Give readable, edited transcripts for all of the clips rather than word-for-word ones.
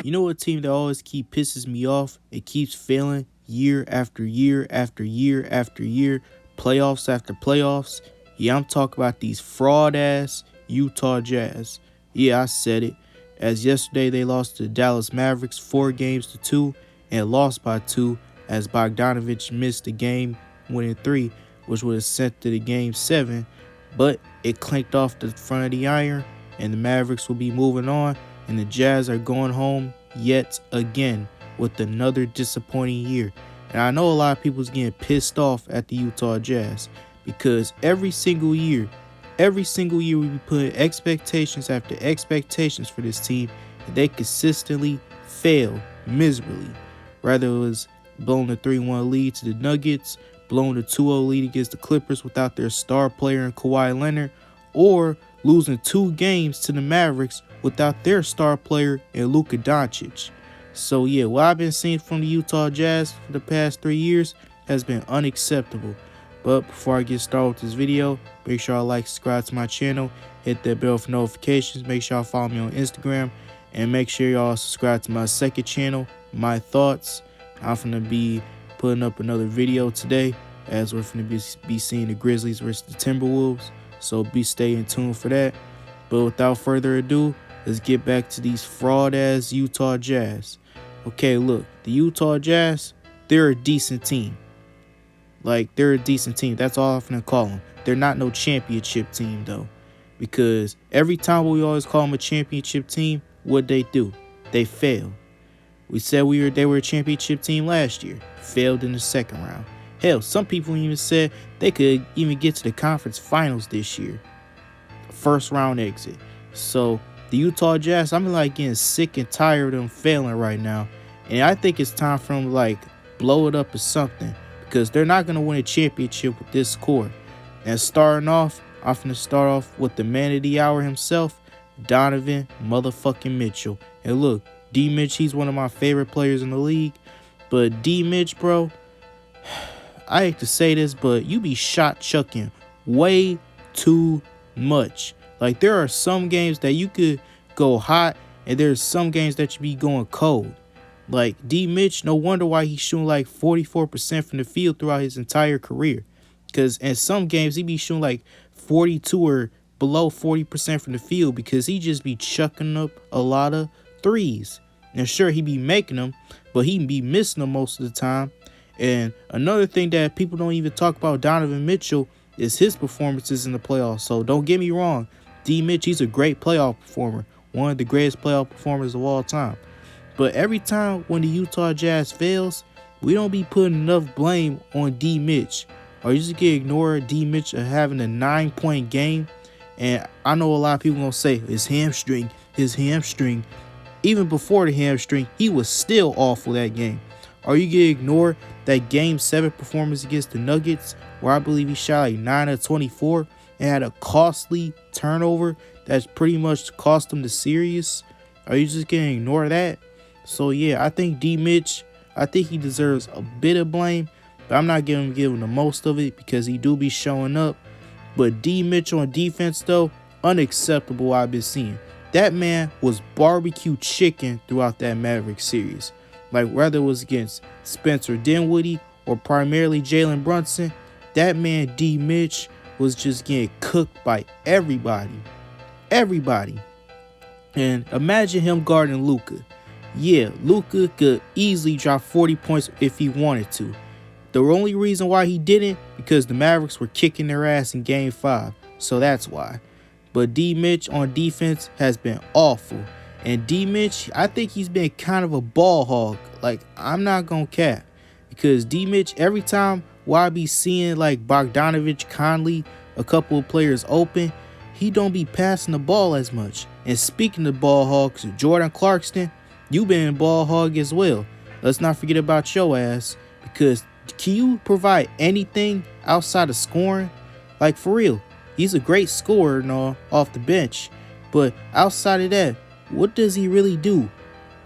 You know what team that always pisses me off? It keeps failing year after year after year after year, playoffs after playoffs. Yeah, I'm talking about these fraud ass Utah Jazz. Yeah, I said it. As yesterday they lost to the Dallas Mavericks 4-2 and lost by 2 as Bogdanovich missed the game winning 3, which would have sent to the game 7, but it clanked off the front of the iron and the Mavericks will be moving on and the Jazz are going home yet again with another disappointing year. And I know a lot of people's getting pissed off at the Utah Jazz because every single year we be putting expectations after expectations for this team and they consistently fail miserably. Whether it was blowing the 3-1 lead to the Nuggets, blowing the 2-0 lead against the Clippers without their star player in Kawhi Leonard, or losing 2 games to the Mavericks without their star player in Luka Doncic. So yeah, what I've been seeing from the Utah Jazz for the past 3 years has been unacceptable. But before I get started with this video, make sure y'all subscribe to my channel, hit that bell for notifications, make sure y'all follow me on Instagram, and make sure y'all subscribe to my second channel, My Thoughts. I'm gonna be putting up another video today as we're gonna be seeing the Grizzlies versus the Timberwolves. So staying tuned for that. But without further ado, let's get back to these fraud-ass Utah Jazz. Okay, look, the Utah Jazz, they're a decent team. They're a decent team. That's all I'm gonna call them. They're not no championship team, though. Because every time we always call them a championship team, what they do? They fail. We said they were a championship team last year. Failed in the second round. Hell, some people even said they could even get to the conference finals this year. First round exit. So the Utah Jazz, I'm getting sick and tired of them failing right now. And I think it's time for them to blow it up or something. Because they're not going to win a championship with this core. And starting off, I'm going to start off with the man of the hour himself, Donovan motherfucking Mitchell. And look, D. Mitch, he's one of my favorite players in the league. But D. Mitch, bro, I hate to say this, but you be shot chucking way too much. There are some games that you could go hot, and there's some games that you be going cold. D. Mitch, no wonder why he's shooting 44% from the field throughout his entire career. Because in some games, he be shooting 42 or below 40% from the field because he just be chucking up a lot of threes. And sure, he be making them, but he be missing them most of the time. And another thing that people don't even talk about Donovan Mitchell is his performances in the playoffs. So don't get me wrong, D. Mitch, he's a great playoff performer. One of the greatest playoff performers of all time. But every time when the Utah Jazz fails, we don't be putting enough blame on D. Mitch. Or you just get ignored D. Mitch having a 9-point game. And I know a lot of people gonna say his hamstring. Even before the hamstring, he was still awful that game. Or you get ignored that game 7 performance against the Nuggets, where I believe he shot 9 of 24 and had a costly turnover that's pretty much cost him the series. Are you just gonna ignore that? So yeah, I think D. Mitch, I think he deserves a bit of blame, but I'm not giving him the most of it because he do be showing up. But D. Mitch on defense, though, unacceptable I've been seeing. That man was barbecue chicken throughout that Mavericks series. Whether it was against Spencer Dinwiddie or primarily Jalen Brunson, that man D. Mitch was just getting cooked by everybody. And imagine him guarding Luka. Yeah, Luka could easily drop 40 points if he wanted to. The only reason why he didn't, because the Mavericks were kicking their ass in Game 5. So that's why. But D. Mitch on defense has been awful. And D. Mitch, I think he's been kind of a ball hog. I'm not going to cap. Because D. Mitch, every time I be seeing Bogdanovich, Conley, a couple of players open, he don't be passing the ball as much. And speaking of ball hogs, Jordan Clarkson, you been a ball hog as well. Let's not forget about your ass. Because can you provide anything outside of scoring? For real, he's a great scorer and all off the bench. But outside of that, what does he really do?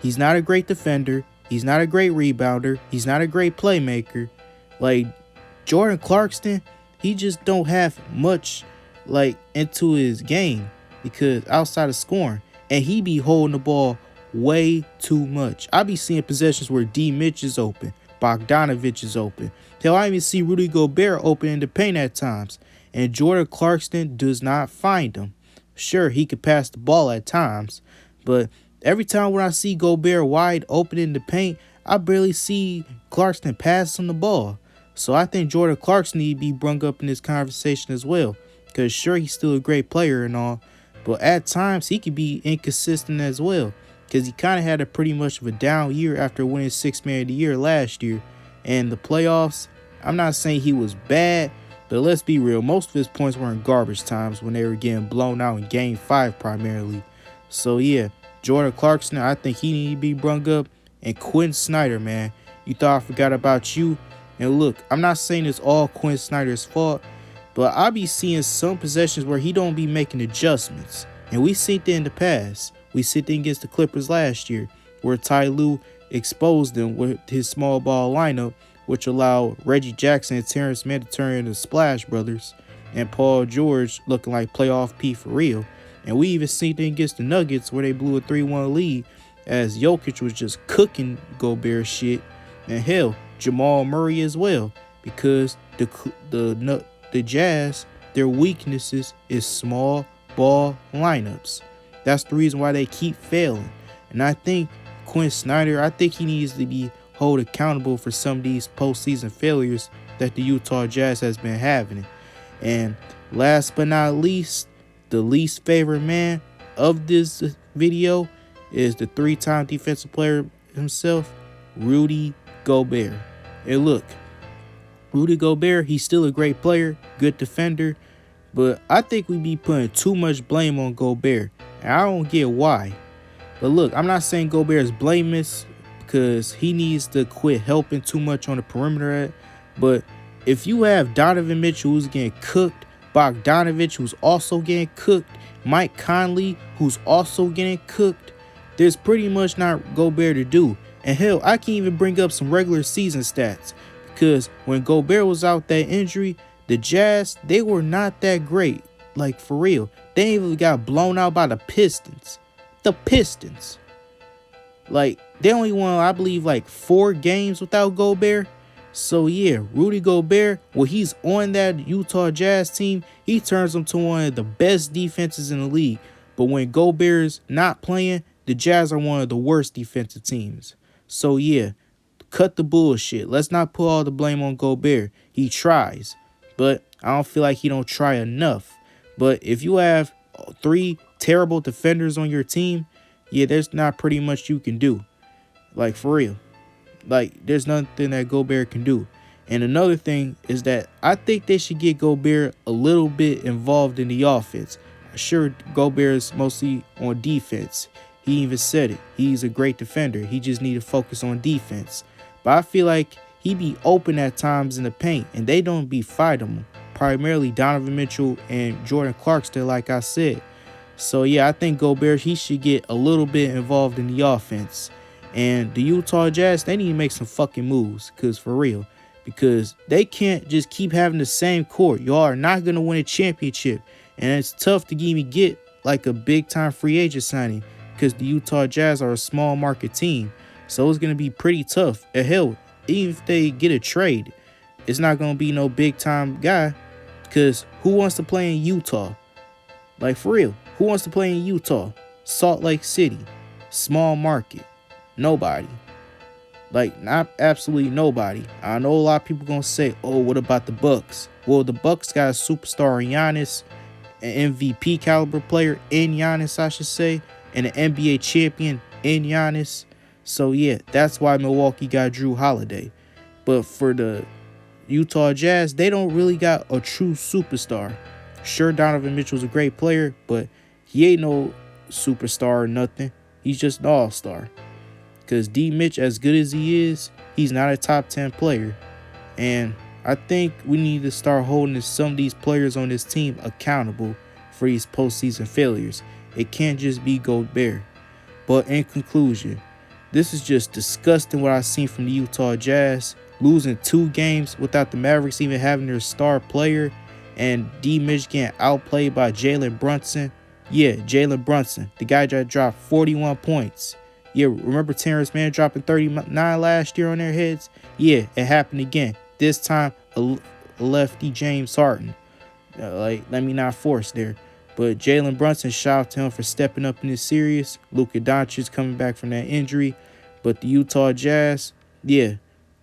He's not a great defender. He's not a great rebounder. He's not a great playmaker. Jordan Clarkson, he just don't have much into his game because outside of scoring, and he be holding the ball way too much. I be seeing possessions where D. Mitch is open, Bogdanovich is open. Hell, I even see Rudy Gobert open in the paint at times, and Jordan Clarkson does not find him. Sure, he could pass the ball at times, but every time when I see Gobert wide open in the paint, I barely see Clarkson pass on the ball. So I think Jordan Clarkson need to be brung up in this conversation as well. Because sure, he's still a great player and all, but at times he could be inconsistent as well. Because he kind of had a pretty much of a down year after winning Sixth Man of the Year last year. And the playoffs, I'm not saying he was bad, but let's be real. Most of his points were in garbage times when they were getting blown out in Game 5 primarily. So yeah, Jordan Clarkson, I think he need to be brung up. And Quinn Snyder, man, you thought I forgot about you. And look, I'm not saying it's all Quinn Snyder's fault, but I be seeing some possessions where he don't be making adjustments. And we seen that in the past. We seen that against the Clippers last year, where Ty Lue exposed them with his small ball lineup, which allowed Reggie Jackson and Terrence Mann to turn into Splash Brothers, and Paul George looking like playoff P for real. And we even seen that against the Nuggets, where they blew a 3-1 lead, as Jokic was just cooking Gobert shit. And hell, Jamal Murray as well, because the Jazz, their weaknesses is small ball lineups. That's the reason why they keep failing. And I think Quinn Snyder, I think he needs to be held accountable for some of these postseason failures that the Utah Jazz has been having. And last but not least, the least favorite man of this video is the 3-time defensive player himself, Rudy Gobert. And look, Rudy Gobert, he's still a great player, good defender, but I think we be putting too much blame on Gobert, and I don't get why. But look, I'm not saying Gobert is blameless, because he needs to quit helping too much on the perimeter, but if you have Donovan Mitchell who's getting cooked, Bogdanovich who's also getting cooked, Mike Conley who's also getting cooked, there's pretty much not Gobert to do. And hell, I can even bring up some regular season stats, because when Gobert was out that injury, the Jazz, they were not that great. Like, for real. They even got blown out by the Pistons. The Pistons. Like, they only won, I believe, like 4 games without Gobert. So yeah, Rudy Gobert, when he's on that Utah Jazz team, he turns them to one of the best defenses in the league. But when Gobert's not playing, the Jazz are one of the worst defensive teams. So yeah, cut the bullshit. Let's not put all the blame on Gobert. He tries, but I don't feel like he don't try enough. But if you have 3 terrible defenders on your team, yeah, there's not pretty much you can do. Like, for real. Like, there's nothing that Gobert can do. And another thing is that I think they should get Gobert a little bit involved in the offense. Sure, Gobert is mostly on defense. He even said it. He's a great defender. He just need to focus on defense. But I feel like he be open at times in the paint, and they don't be fighting him. Primarily Donovan Mitchell and Jordan Clarkson, like I said. So yeah, I think Gobert, he should get a little bit involved in the offense. And the Utah Jazz, they need to make some fucking moves, because for real. Because they can't just keep having the same court. Y'all are not going to win a championship. And it's tough to even get like a big time free agent signing, because the Utah Jazz are a small market team. So it's going to be pretty tough. And hell, even if they get a trade, it's not going to be no big time guy, because who wants to play in Utah? Like, for real, who wants to play in Utah? Salt Lake City, small market. Nobody. Like, not absolutely nobody. I know a lot of people gonna say, oh, what about the Bucks? Well, the Bucks got a superstar in Giannis, an MVP caliber player in Giannis, I should say, and an NBA champion in Giannis. So yeah, that's why Milwaukee got Drew Holiday. But for the Utah Jazz, they don't really got a true superstar. Sure, Donovan Mitchell's a great player, but he ain't no superstar or nothing. He's just an all-star. Because D. Mitch, as good as he is, he's not a top 10 player. And I think we need to start holding some of these players on this team accountable for these postseason failures. It can't just be Gobert. But in conclusion, this is just disgusting what I've seen from the Utah Jazz. Losing 2 games without the Mavericks even having their star player. And D. Mitch getting outplayed by Jalen Brunson. Yeah, Jalen Brunson, the guy that dropped 41 points. Yeah, remember Terrence Mann dropping 39 last year on their heads? Yeah, it happened again. This time, a lefty James Harden. Let me not force there. But Jalen Brunson, shout out to him for stepping up in this series. Luka Doncic coming back from that injury. But the Utah Jazz, yeah,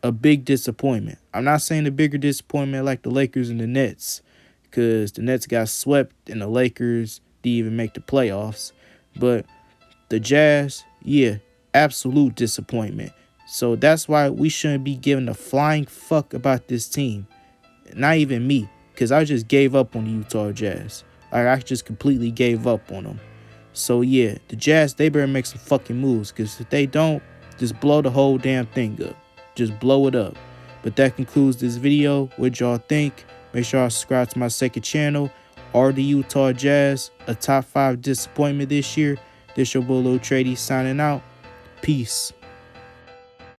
a big disappointment. I'm not saying a bigger disappointment like the Lakers and the Nets, because the Nets got swept and the Lakers didn't even make the playoffs. But the Jazz, yeah, absolute disappointment. So that's why we shouldn't be giving a flying fuck about this team. Not even me, because I just gave up on the Utah Jazz. I just completely gave up on them. So yeah, the Jazz, they better make some fucking moves, because if they don't, just blow the whole damn thing up. Just blow it up. But that concludes this video. What y'all think? Make sure y'all subscribe to my second channel. Are the Utah Jazz a top 5 disappointment this year? This your boy Lil Trady signing out. Peace.